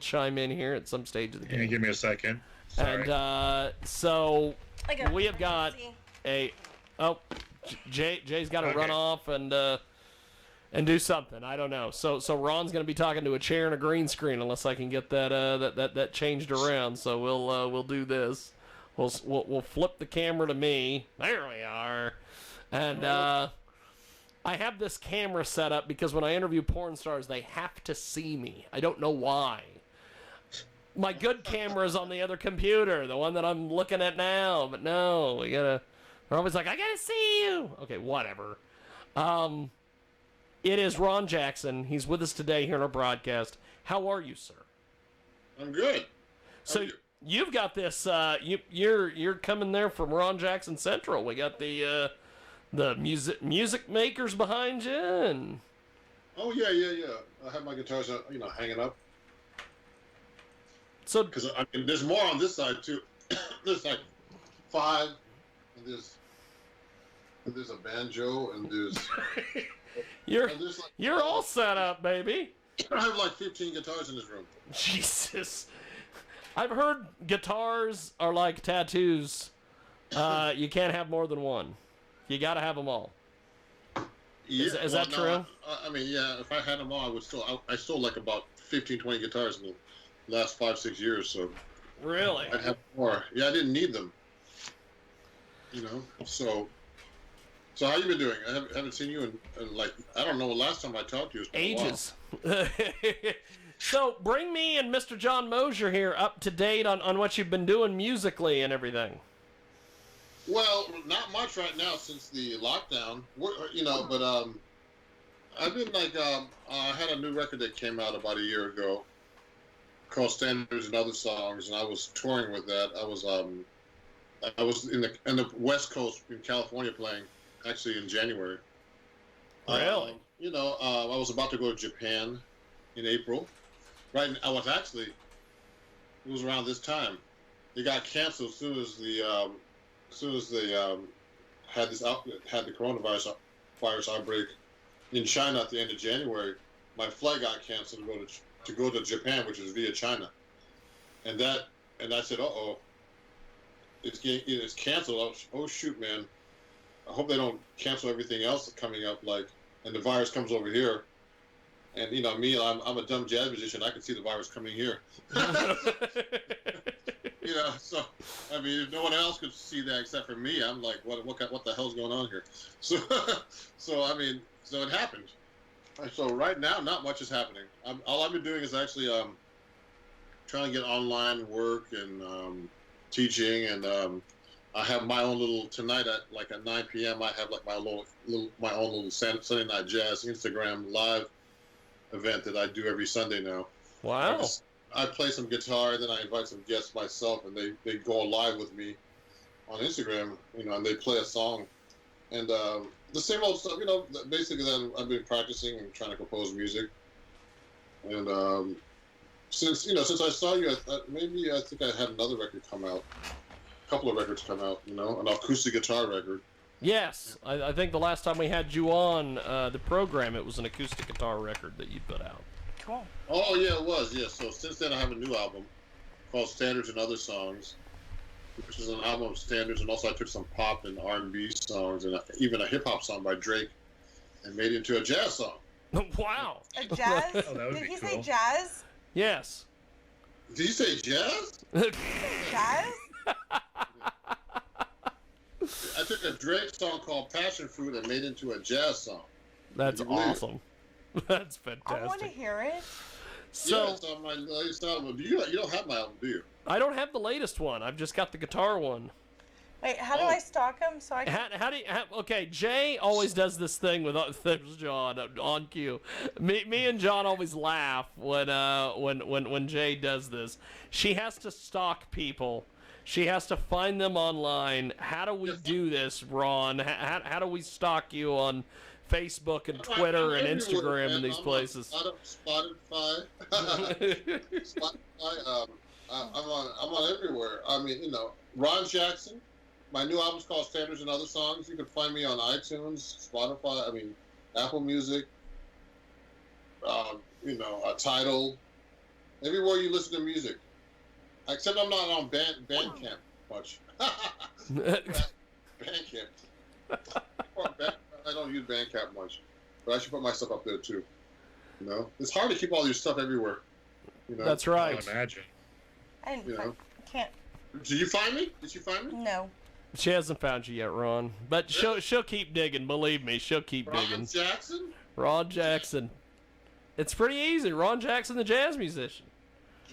chime in here at some stage of the game. Give me a second. Sorry. And so we have got Jay's got to run off and do something. I don't know. So Ron's going to be talking to a chair and a green screen unless I can get that changed around. So we'll do this. We'll flip the camera to me. There we are. And I have this camera set up because when I interview porn stars, they have to see me. I don't know why. My good camera is on the other computer, the one that I'm looking at now. But no, they're always like, I gotta see you. Okay, whatever. It is Ron Jackson. He's with us today here on our broadcast. How are you, sir? I'm good. So you've got this. You're coming there from Ron Jackson Central. We got the music makers behind you, and oh yeah. I have my guitars, hanging up. So because there's more on this side too. There's like 5, and there's a banjo, and there's you're all set up, baby. I have like 15 guitars in this room. Jesus, I've heard guitars are like tattoos. You can't have more than one. You got to have them all. Yeah, is that true? If I had them all, I stole like about 15, 20 guitars in the last 5-6 years. So really, I'd have more. Yeah, I didn't need them. So how you been doing? I haven't seen you in like, I don't know. The last time I talked to you was ages. So bring me and Mr. John Mosier here up to date on what you've been doing musically and everything. Well, not much right now since the lockdown. But I've been like, I had a new record that came out about a year ago called Standards and Other Songs, and I was touring with that. I was in the West Coast in California playing, actually in January. Really? I was about to go to Japan in April. Right, it was around this time. It got canceled as soon as they had the coronavirus outbreak in China at the end of January. My flight got canceled to go to Japan, which is via China, and I said, it's canceled. Oh shoot, man! I hope they don't cancel everything else coming up, and the virus comes over here. And me, I'm a dumb jazz musician. I can see the virus coming here. So if no one else could see that except for me, I'm like, what the hell's going on here? So it happened. So right now, not much is happening. All I've been doing is actually trying to get online work and teaching, and I have my own little tonight at 9 p.m. I have my own little Sunday Night Jazz Instagram live event that I do every Sunday now. Wow. I play some guitar, then I invite some guests myself, and they go live with me on Instagram, and they play a song. And the same old stuff, basically that I've been practicing and trying to compose music. And since I saw you, I think I had another record come out. A couple of records come out, an acoustic guitar record. Yes, I think the last time we had you on the program, it was an acoustic guitar record that you put out. Cool. Oh yeah, it was. Yeah. So since then, I have a new album called Standards and Other Songs, which is an album of standards, and also I took some pop and R&B songs and even a hip hop song by Drake and made it into a jazz song. Wow. A jazz? Did he cool. say jazz? Yes. Did you say jazz? Jazz? I took a Drake song called Passion Fruit and made it into a jazz song. That's awesome. That's fantastic. I want to hear it. So, yeah, it's on my latest album. You don't have my album, do you? I don't have the latest one. I've just got the guitar one. Wait, how do I stalk him so I can... Okay, Jay always does this thing with there's John on cue. Me and John always laugh when Jay does this. She has to stalk people. She has to find them online. How do we do this, Ron? How do we stalk you on Facebook and Twitter and Instagram and these places? Spotify. I'm on everywhere. Ron Jackson. My new album's called Standards and Other Songs. You can find me on iTunes, Spotify. Apple Music. Tidal. Everywhere you listen to music. Except I'm not on Bandcamp much. Bandcamp. I don't use Bandcamp much, but I should put my stuff up there too. You know, it's hard to keep all your stuff everywhere. You know? That's right. I imagine. I can't. Did you find me? Did you find me? No. She hasn't found you yet, Ron. But she'll keep digging. Believe me, she'll keep digging. Ron Jackson. Ron Jackson. It's pretty easy. Ron Jackson, the jazz musician.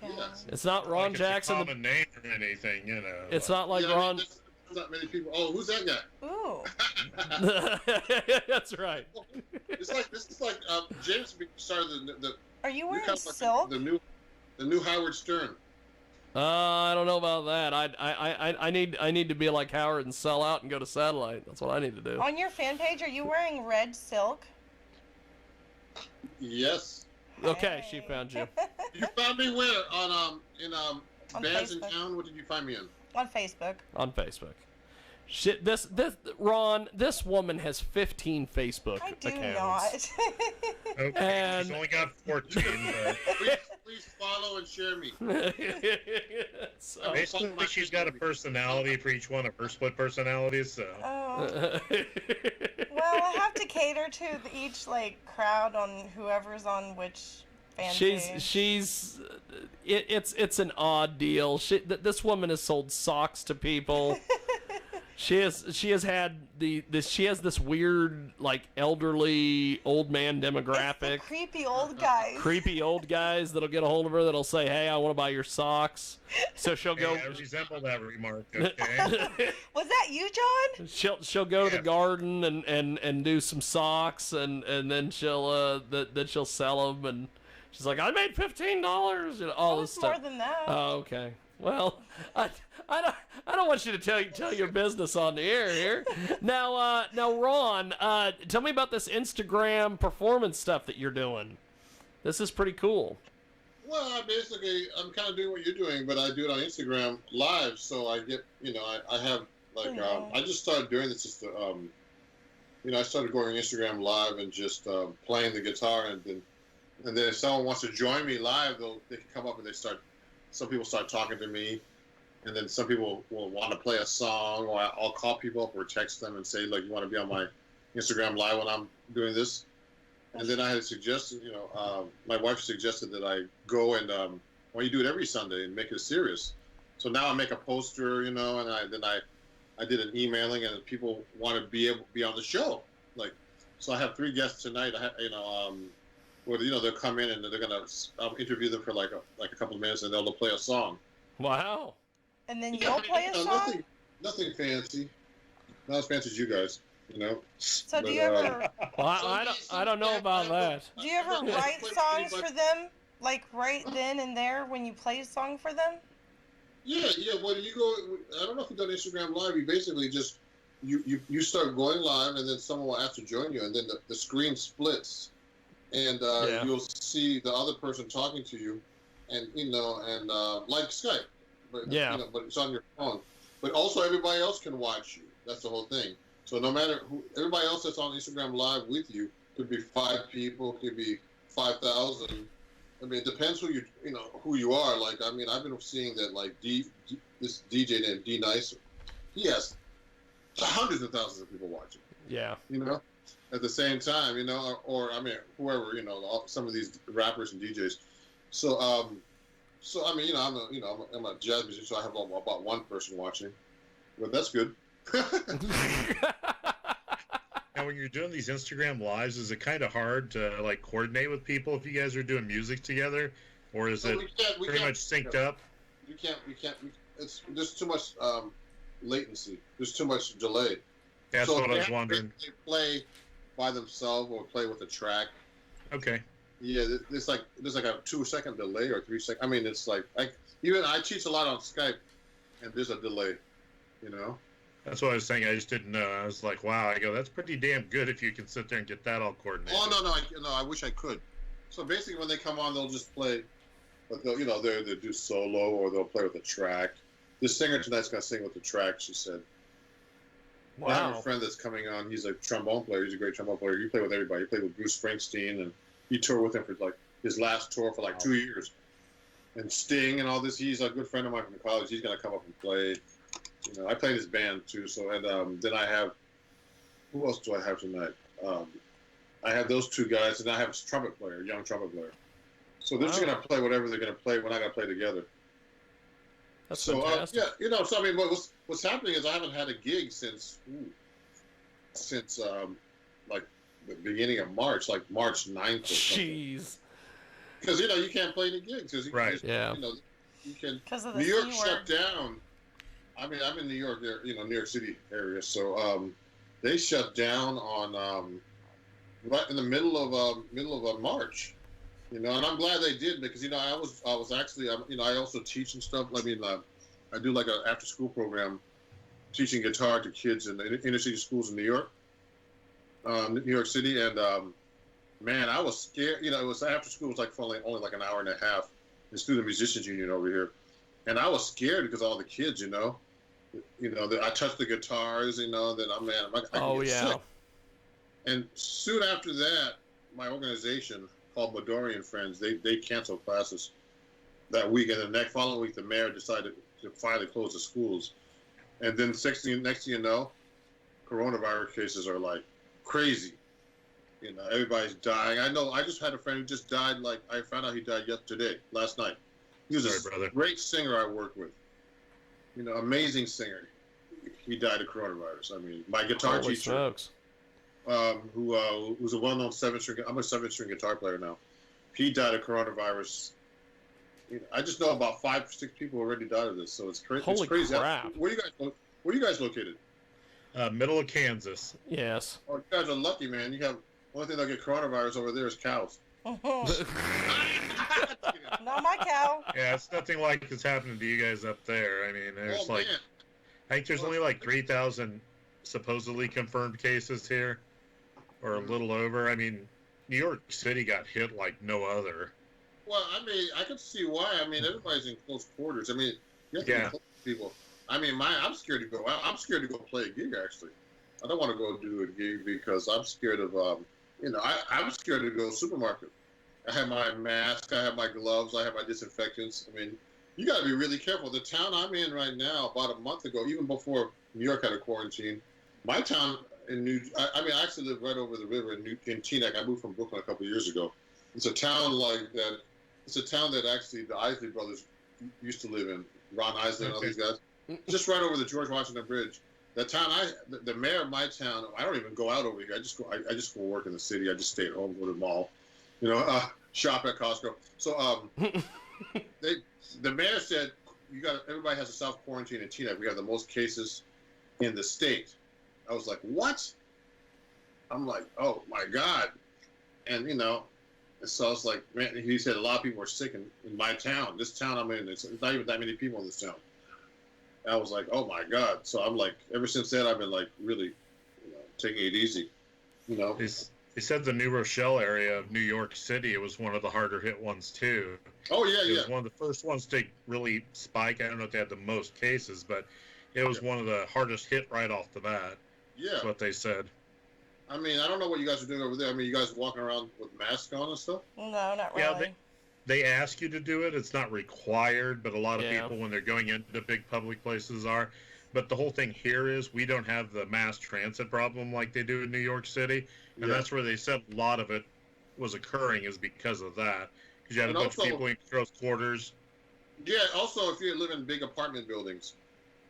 Yes. It's not Ron like Jackson. It's a common name or anything, you know. It's not like Yeah, Ron. I mean, there's not many people. Oh, who's that guy? Ooh. That's right. This is like James started the Are you new wearing kind of like silk? the new Howard Stern. I don't know about that. I need to be like Howard and sell out and go to satellite. That's what I need to do. On your fan page, are you wearing red silk? Yes. Okay, she found you. You found me where on Bands in Facebook. Town. What did you find me in? On Facebook. On Facebook. Shit, this Ron, this woman has 15 Facebook I do accounts. not. Okay, And- she's only got 14, but Please follow and share me. So- basically she's got a personality for each one of her split personalities, so. Oh. Well, I have to cater to each crowd on whoever's on which fan page. It's an odd deal. This woman has sold socks to people. She has had this weird elderly old man demographic. It's the creepy old guys. Creepy old guys that'll get a hold of her that'll say, "Hey, I want to buy your socks." So she'll go. Hey, I resemble that remark, okay? Was that you, John? She'll go to the Yeah. garden and do some socks and then she'll sell them, and she's like, "I made $15." All this It's more stuff. than that. Oh, okay. Well, I don't want you to tell your business on the air here. Now, Ron, tell me about this Instagram performance stuff that you're doing. This is pretty cool. Well, I'm kind of doing what you're doing, but I do it on Instagram Live, so I get, I have I just started doing this just I started going on Instagram Live and just playing the guitar, and then if someone wants to join me live, they can come up and some people start talking to me, and then some people will want to play a song, or I'll call people up or text them and say, like, you want to be on my Instagram Live when I'm doing this? And then I had suggested, my wife suggested that I go and, you do it every Sunday and make it serious. So now I make a poster, and I did an emailing, and people want to be able to be on the show. So I have 3 guests tonight. They'll come in and they're gonna interview them for a couple of minutes, and they'll play a song. Wow. And then you'll play a song? Nothing fancy. Not as fancy as you guys, So do But, you ever Well, I don't know about that. do you ever write songs for them? Right then and there when you play a song for them? Yeah. When you go, I don't know if you've done Instagram Live. You basically just you start going live, and then someone will ask to join you, and then the screen splits, and you'll see the other person talking to you, and like Skype, but but it's on your phone. But also everybody else can watch you. That's the whole thing. So no matter everybody else that's on Instagram Live with you, could be 5 people, could be 5,000. I mean, it depends who you are. I've been seeing that this DJ named D Nice, he has hundreds of thousands of people watching. Yeah. At the same time, or whoever, some of these rappers and DJs. So, I'm a jazz musician, so I have about 1 person watching, but that's good. Now, when you're doing these Instagram Lives, is it kind of hard to coordinate with people if you guys are doing music together, or is it pretty much synced up? We can't. There's too much latency. There's too much delay. That's So what I was they wondering. play by themselves or play with a track. Okay. Yeah, there's a 2-second delay or 3 second. I mean, it's even I teach a lot on Skype, and there's a delay. That's what I was saying. I just didn't know. I was like, wow. I go, that's pretty damn good if you can sit there and get that all coordinated. Oh no, I wish I could. So basically, when they come on, they'll just play. But they'll do solo, or they'll play with a track. This singer tonight's gonna sing with the track. She said. Wow. I have a friend that's coming on. He's a trombone player. He's a great trombone player. He played with everybody. He played with Bruce Springsteen, and he toured with him for his last tour for 2 years. and Sting and all this. He's a good friend of mine from college. He's gonna come up and play. You know, I play in his band too. So and then I have, who else do I have tonight? I have those two guys, and I have a trumpet player, a young trumpet player. So they're just gonna play whatever they're gonna play. We're not gonna play together. That's fantastic. Yeah, you know. So I mean, what's happening is I haven't had a gig since like the beginning of March, like March 9th or something. Jeez. Because you know you can't play any gigs. Cause right. You know, you can. Because of the New York C-word. shut down. I mean, I'm in New York, you know, New York City area. So they shut down on right in the middle of March. You know, and I'm glad they did because you know I was actually you know I also teach and stuff. I mean, I do like an after school program, teaching guitar to kids in the inner city schools in New York City, and man, I was scared. You know, it was after school. It was like for only like an hour and a half. It's through the Musicians Union over here, and I was scared because all the kids, you know, that I touched the guitars, you know, that I can get sick. And soon after that, my organization called Midori and Friends, they canceled classes that week, and the following week, the mayor decided to finally close the schools. And then next thing you know, coronavirus cases are like crazy. You know, everybody's dying. I know. I just had a friend who just died. Like I found out he died last night. He was a great singer I worked with. You know, amazing singer. He died of coronavirus. I mean, my guitar Holy teacher, smokes. who's a well-known 7-string. I'm a 7-string guitar player now. He died of coronavirus. You know, I just know about 5 or 6 people already died of this, so it's crazy. Holy it's crazy. crap! Where are you guys located? Middle of Kansas. Yes. Oh, you guys are lucky, man. You have only thing that'll get coronavirus over there is cows. Not my cow. Yeah, it's nothing like it's happening to you guys up there. I mean, there's Man. I think there's only like 3,000 supposedly confirmed cases here, or a little over. I mean, New York City got hit like no other. Well, I mean, I can see why. I mean, everybody's in close quarters. I mean, you have to be close to people. I mean, I'm scared to go out. I'm scared to go play a gig, actually. I don't want to go do a gig because I'm scared of, I'm scared to go to the supermarket. I have my mask, I have my gloves, I have my disinfectants. I mean, you got to be really careful. The town I'm in right now, about a month ago, even before New York had a quarantine, my town in I actually live right over the river in Teaneck. I moved from Brooklyn a couple of years ago. It's a town like that. It's a town that actually the Isley brothers used to live in. Ron Isley and all these guys. Just right over the George Washington Bridge. The town the mayor of my town, I don't even go out over here. I just go work in the city. I just stay at home, go to the mall, shop at Costco. So the mayor said everybody has a self-quarantine in Teaneck. We have the most cases in the state. I was like, what? I'm like, oh my God. And so I was like, man, he said a lot of people are sick in my town. This town I'm in, it's not even that many people in this town. I was like, oh my God. So I'm like, ever since then, I've been like really taking it easy. They said the New Rochelle area of New York City, it was one of the harder hit ones too. Oh yeah, It was one of the first ones to really spike. I don't know if they had the most cases, but it was one of the hardest hit right off the bat. Yeah. That's what they said. I mean, I don't know what you guys are doing over there. I mean, you guys walking around with masks on and stuff? No, not really. Yeah, they ask you to do it. It's not required, but a lot of people, when they're going into big public places, are. But the whole thing here is we don't have the mass transit problem like they do in New York City. And that's where they said a lot of it was occurring is because of that. Because you had a bunch of people in close quarters. Yeah, also if you live in big apartment buildings,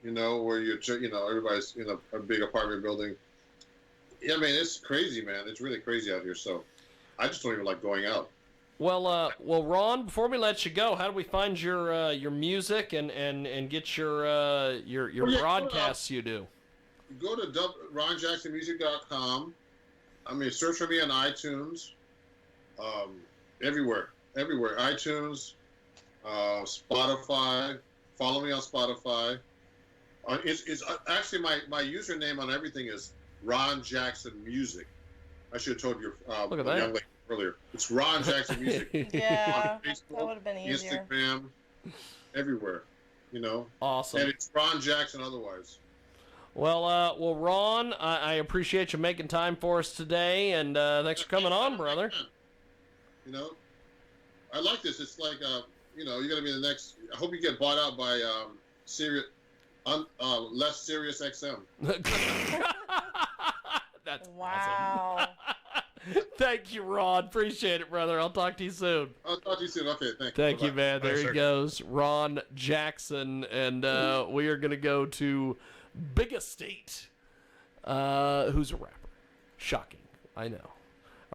where everybody's in a big apartment building. Yeah, I mean, it's crazy, man. It's really crazy out here. So I just don't even like going out. Well, Ron, before we let you go, how do we find your music and get your broadcasts you do? Go to ronjacksonmusic.com. I mean, search for me on iTunes. Everywhere. iTunes, Spotify. Follow me on Spotify. It's actually my username on everything is Ron Jackson Music. I should have told you Look at young that. lady earlier. It's Ron Jackson Music. Yeah, on Facebook, that would have been easier. Instagram, everywhere. Awesome. And it's Ron Jackson otherwise. Well, Ron, I appreciate you making time for us today, and thanks for coming on, brother. I like this. It's like you're going to be the next. I hope you get bought out by less Sirius XM. That's wow. awesome. Thank you, Ron. Appreciate it, brother. I'll talk to you soon. I'll talk to you soon. Okay, thank you. Thank Bye-bye. you, man. There Bye, he goes, Ron Jackson, and we are going to go to Big Estate, who's a rapper. Shocking, I know.